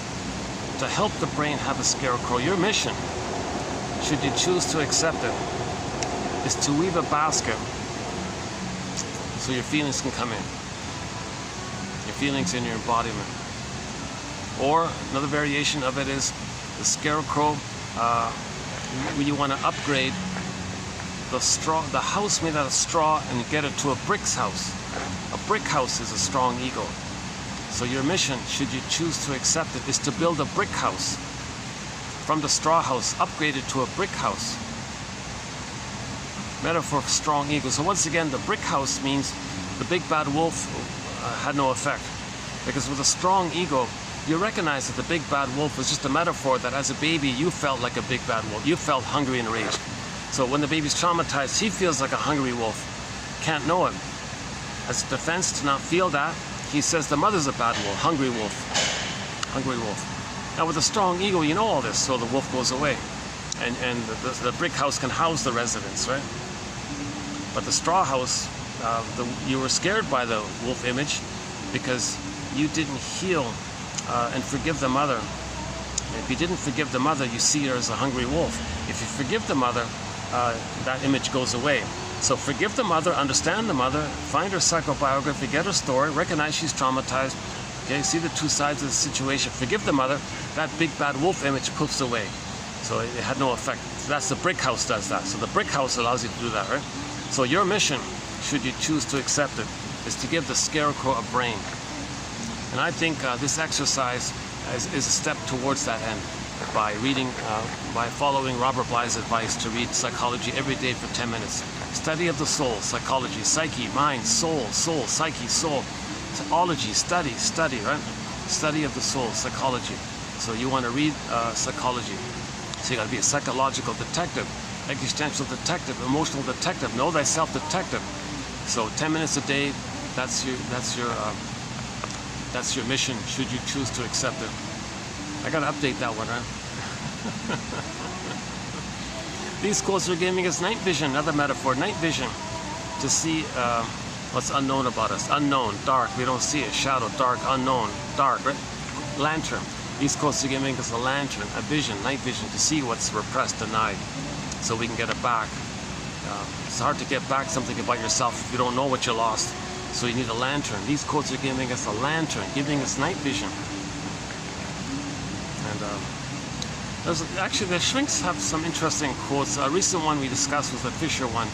To help the brain have a Scarecrow. Your mission, should you choose to accept it, is to weave a basket so your feelings can come in. Your feelings in your embodiment. Or another variation of it is the Scarecrow, when you want to upgrade the house made out of straw and get it to a bricks house. A brick house is a strong ego. So your mission, should you choose to accept it, is to build a brick house. From the straw house, upgrade it to a brick house. Metaphor for strong ego. So once again, the brick house means the big bad wolf had no effect. Because with a strong ego, you recognize that the big bad wolf was just a metaphor that as a baby you felt like a big bad wolf. You felt hungry and raged. So when the baby's traumatized, he feels like a hungry wolf. Can't know it. As a defense to not feel that, he says the mother's a bad wolf, hungry wolf. Hungry wolf. Now with a strong ego, you know all this, so the wolf goes away. And the brick house can house the residents, right? But the straw house, you were scared by the wolf image because you didn't heal and forgive the mother. If you didn't forgive the mother, you see her as a hungry wolf. If you forgive the mother, that image goes away. So forgive the mother, understand the mother, find her psychobiography, get her story, recognize she's traumatized, okay, see the two sides of the situation, forgive the mother, that big bad wolf image poofs away. So it had no effect. So that's the brick house does that. So the brick house allows you to do that, right? So your mission, should you choose to accept it, is to give the scarecrow a brain. And I think this exercise is a step towards that end by reading, by following Robert Bly's advice to read psychology every day for 10 minutes. Study of the soul, psychology, psyche, mind, soul, psyche, soul, ology, study, right? Study of the soul, psychology. So you want to read psychology. So you got to be a psychological detective, existential detective, emotional detective, know thyself detective. So 10 minutes a day, that's your mission, should you choose to accept it. I got to update that one, right? These quotes are giving us night vision, another metaphor, night vision, to see what's unknown about us. Unknown, dark, we don't see it. Shadow, dark, unknown, dark, right? Lantern. These quotes are giving us a lantern, a vision, night vision, to see what's repressed, denied, so we can get it back. It's hard to get back something about yourself if you don't know what you lost. So you need a lantern. These quotes are giving us a lantern, giving us night vision. And actually, the shrinks have some interesting quotes. A recent one we discussed was the Fisher one,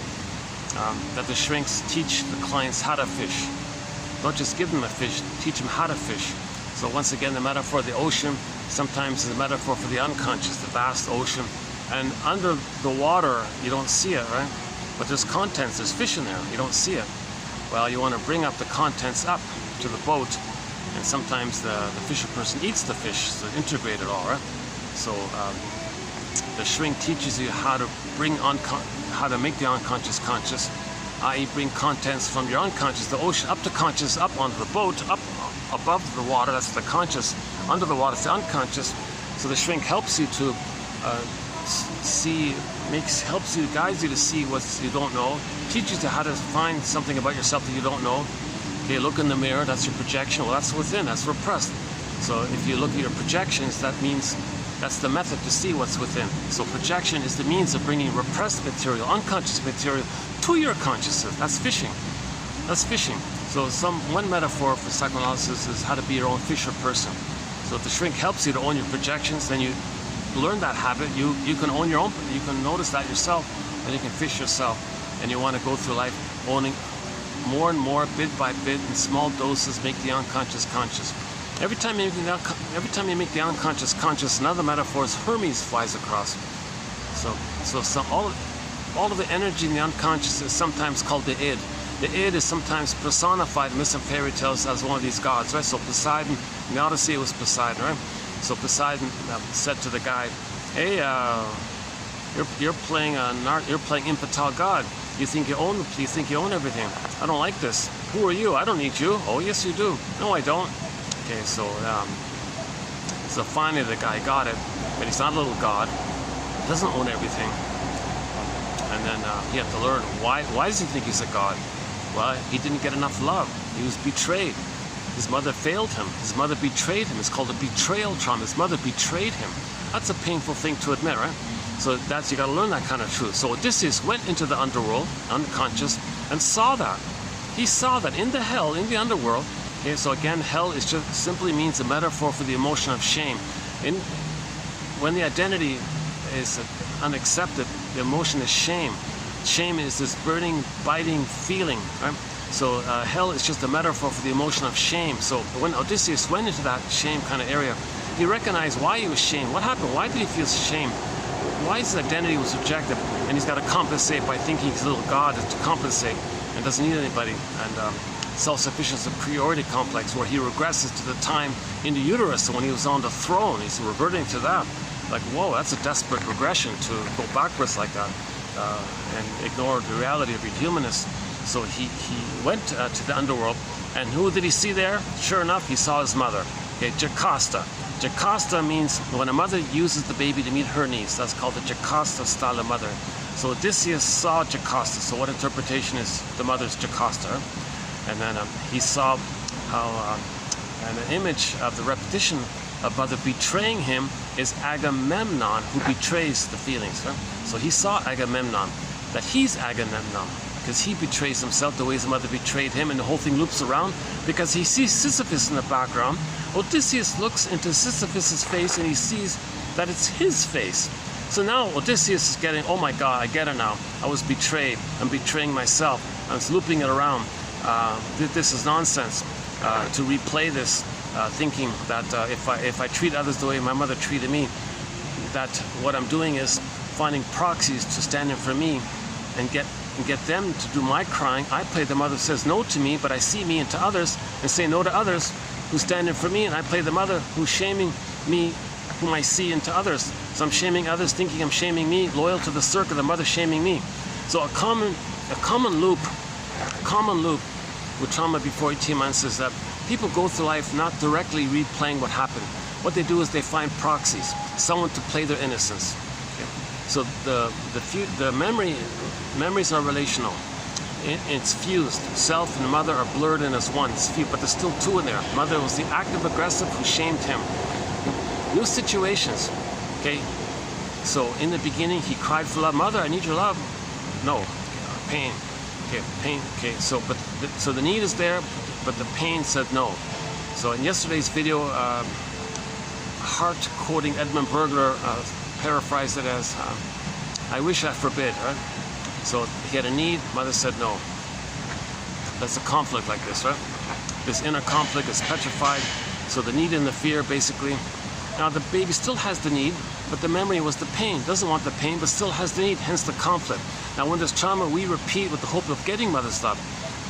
that the shrinks teach the clients how to fish. Don't just give them a fish, teach them how to fish. So once again, the metaphor of the ocean sometimes is a metaphor for the unconscious, the vast ocean. And under the water, you don't see it, right? But there's contents, there's fish in there, you don't see it. Well, you want to bring up the contents up to the boat, and sometimes the fisher person eats the fish, so integrate it all, right? So the shrink teaches you how to bring how to make the unconscious conscious, i.e. bring contents from your unconscious, the ocean, up to conscious, up onto the boat, up above the water, that's the conscious, under the water, it's the unconscious. So the shrink helps you to helps you, guides you to see what you don't know, teaches you how to find something about yourself that you don't know. Okay, look in the mirror, that's your projection. Well, that's within, that's repressed. So if you look at your projections, that means that's the method to see what's within. So projection is the means of bringing repressed material, unconscious material, to your consciousness. That's fishing. That's fishing. So one metaphor for psychoanalysis is how to be your own fisher person. So if the shrink helps you to own your projections, then you learn that habit. You can own your own, you can notice that yourself, and you can fish yourself. And you want to go through life owning more and more, bit by bit, in small doses, make the unconscious conscious. Every time you make the unconscious conscious, another metaphor is Hermes flies across. So all of the energy in the unconscious is sometimes called the id. The id is sometimes personified in myths and fairy tales as one of these gods, right? So Poseidon, in the Odyssey it was Poseidon, right? So Poseidon said to the guy, "Hey, you're playing infantile god. You think you own everything. I don't like this. Who are you? I don't need you." "Oh, yes, you do." "No, I don't." Okay, so finally the guy got it, but he's not a little god. He doesn't own everything. And then he had to learn why does he think he's a god? Well, he didn't get enough love. He was betrayed. His mother failed him. His mother betrayed him. It's called a betrayal trauma. His mother betrayed him. That's a painful thing to admit, right? So you got to learn that kind of truth. So Odysseus went into the underworld, unconscious, and saw that. He saw that in the underworld. Okay, so again, hell is just simply means a metaphor for the emotion of shame. When the identity is unaccepted, the emotion is shame. Shame is this burning, biting feeling, right? So hell is just a metaphor for the emotion of shame. So when Odysseus went into that shame kind of area, he recognized why he was shamed. What happened? Why did he feel shame? Why his identity was rejected? And he's got to compensate by thinking he's a little god to compensate and doesn't need anybody. And self-sufficiency, superiority complex, where he regresses to the time in the uterus when he was on the throne. He's reverting to that. Like, whoa, that's a desperate regression to go backwards like that. and ignore the reality of your humanness. So he went to the underworld, and who did he see there? Sure enough, he saw his mother. Okay, Jocasta. Jocasta means when a mother uses the baby to meet her needs. That's called the Jocasta style of mother. So Odysseus saw Jocasta. So what interpretation is the mother's Jocasta? And then he saw how an image of the repetition of mother betraying him is Agamemnon, who betrays the feelings. Right? So he saw Agamemnon, that he's Agamemnon, because he betrays himself the way his mother betrayed him, and the whole thing loops around because he sees Sisyphus in the background. Odysseus looks into Sisyphus's face and he sees that it's his face. So now Odysseus is getting, oh my God, I get it now. I was betrayed. I'm betraying myself. I was looping it around. This is nonsense. To replay this, thinking that if I treat others the way my mother treated me, that what I'm doing is finding proxies to stand in for me and get them to do my crying. I play the mother says no to me, but I see me into others and say no to others who stand in for me, and I play the mother who's shaming me, whom I see into others. So I'm shaming others, thinking I'm shaming me, loyal to the circle, the mother shaming me. So a common loop with trauma before 18 months is that people go through life not directly replaying what happened. What they do is they find proxies, someone to play their innocence. Okay? So the memories are relational. It's fused. Self and mother are blurred in as one. It's fused, but there's still two in there. Mother was the active aggressive who shamed him. New situations. Okay. So in the beginning, he cried for love. Mother, I need your love. No. Pain. Okay. Pain. Okay. So the need is there, but the pain said no. So in yesterday's video, Hart quoting Edmund Burglar paraphrased it as, "I wish I forbid." Right. So he had a need, mother said no. That's a conflict like this, right? This inner conflict is petrified. So the need and the fear, basically. Now the baby still has the need, but the memory was the pain. Doesn't want the pain, but still has the need, hence the conflict. Now when there's trauma, we repeat with the hope of getting mother's love.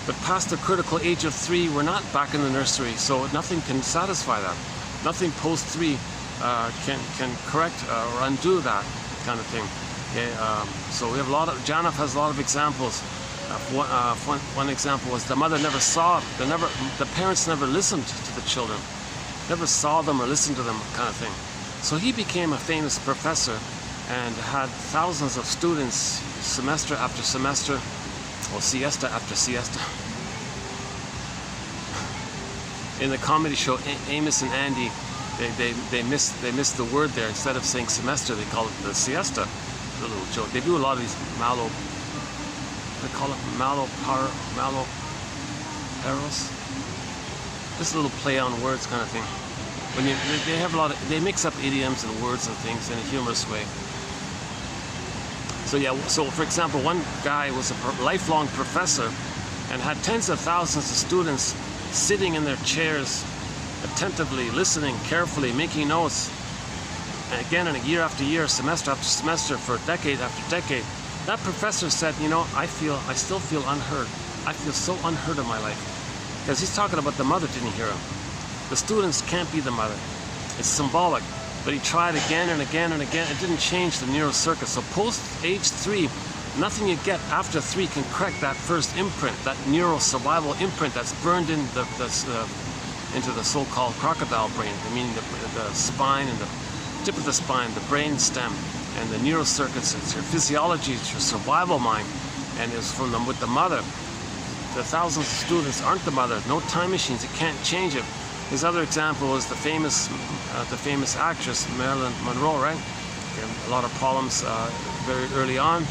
But past the critical age of 3, we're not back in the nursery, so nothing can satisfy that. Nothing post 3 can correct or undo that kind of thing. Okay, so we have Janov has a lot of examples. One example was the mother never saw, the parents never listened to the children, never saw them or listened to them, kind of thing. So he became a famous professor and had thousands of students semester after semester, or siesta after siesta. In the comedy show Amos and Andy, they missed the word there. Instead of saying semester, they call it the siesta. A little joke. They do a lot of these they call it malo arrows. Just a little play on words kind of thing. When they have they mix up idioms and words and things in a humorous way. So yeah, so for example, one guy was a lifelong professor and had tens of thousands of students sitting in their chairs, attentively listening, carefully, making notes. And again, and year after year, semester after semester, for decade after decade, that professor said, you know, I still feel unheard. I feel so unheard in my life. Because he's talking about the mother didn't hear him. The students can't be the mother. It's symbolic. But he tried again and again and again. It didn't change the neural circuit. So post age 3, nothing you get after 3 can correct that first imprint, that neural survival imprint that's burned in into the so-called crocodile brain, meaning the spine and the tip of the spine, the brain stem, and the neural circuits. It's your physiology, it's your survival mind, and it's with the mother. The thousands of students aren't the mother. No time machines. It can't change it. His other example was the famous actress Marilyn Monroe, right? A lot of problems very early on.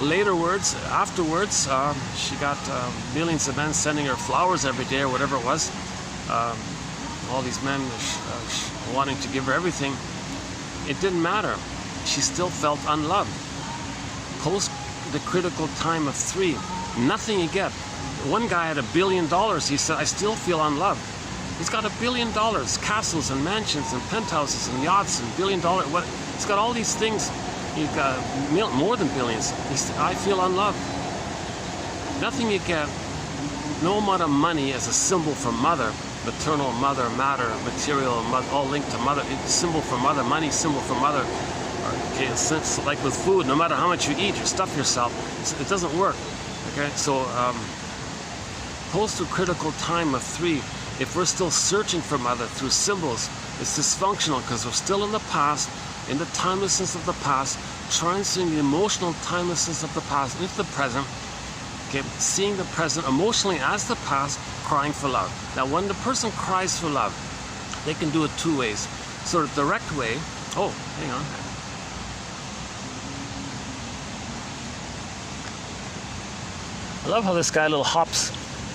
Afterwards, she got millions of men sending her flowers every day or whatever it was. All these men wanting to give her everything. It didn't matter. She still felt unloved. Post the critical time of 3, nothing you get. One guy had $1 billion. He said, I still feel unloved. He's got $1 billion, castles and mansions and penthouses and yachts and $1 billion. He's got all these things. He's got more than billions. I feel unloved. Nothing you get. No amount of money as a symbol for mother, maternal, mother, matter, material, all linked to mother. It's symbol for mother. Money, symbol for mother. Okay, and since like with food, no matter how much you eat, you stuff yourself, it doesn't work. Okay, so post to critical time of 3. If we're still searching for mother through symbols, it's dysfunctional because we're still in the past, in the timelessness of the past, transferring the emotional timelessness of the past into the present. Okay, seeing the present emotionally as the past, crying for love. Now, when the person cries for love, they can do it 2 ways. So the direct way, oh, hang on. I love how this guy little hops.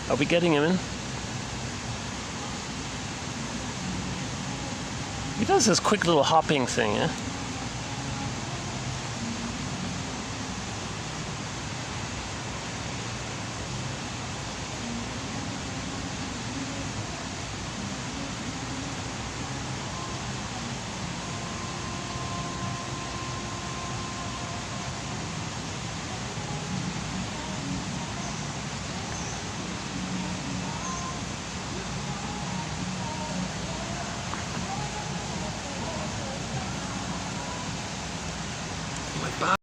Are we getting him in? He does this quick little hopping thing, yeah?